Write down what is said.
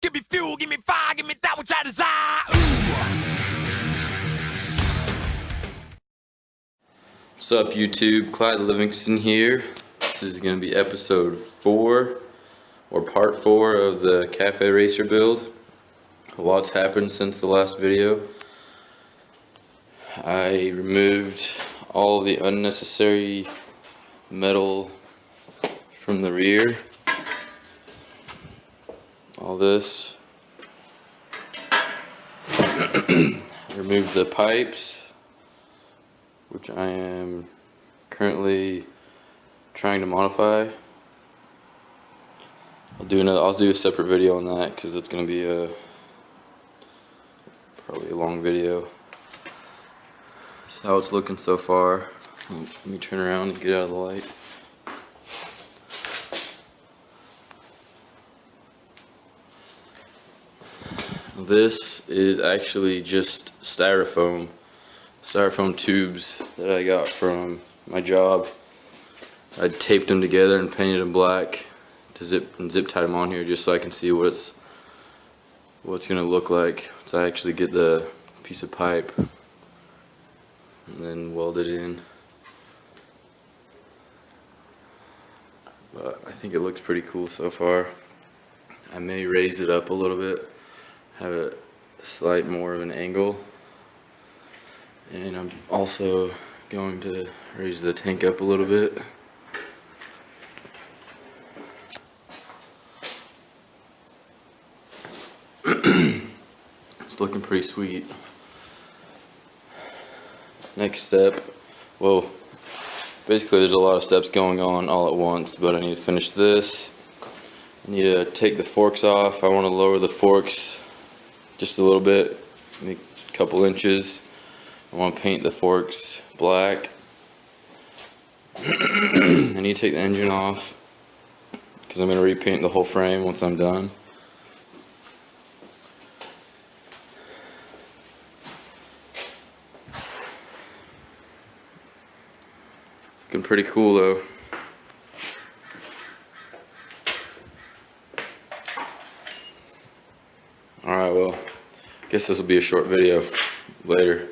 give me fuel, give me fire, give me that which I desire. Ooh. What's up, YouTube? Clyde Livingston here. This is going to be episode 4 or part 4 of the Cafe Racer build. A lot's happened since the last video. I removed all the unnecessary metal from the rear. All this. Removed the pipes, which I am currently trying to modify. I'll do a separate video on that because it's going to be probably a long video. That's how it's looking so far. Let me turn around and get out of the light. This is actually just styrofoam tubes that I got from my job. I taped them together and painted them black to zip tied them on here just so I can see what it's gonna look like once I actually get the piece of pipe and then weld it in. But I think it looks pretty cool so far. I may raise it up a little bit, have it slight more of an angle, and I'm also going to raise the tank up a little bit. It's looking pretty sweet. Next step, well, basically there's a lot of steps going on all at once, but I need to finish this. I need to take the forks off. I want to lower the forks just a little bit, maybe a couple inches. I want to paint the forks black. I need to take the engine off because I'm going to repaint the whole frame once I'm done. Looking pretty cool though. Alright, well, I guess this will be a short video. Later.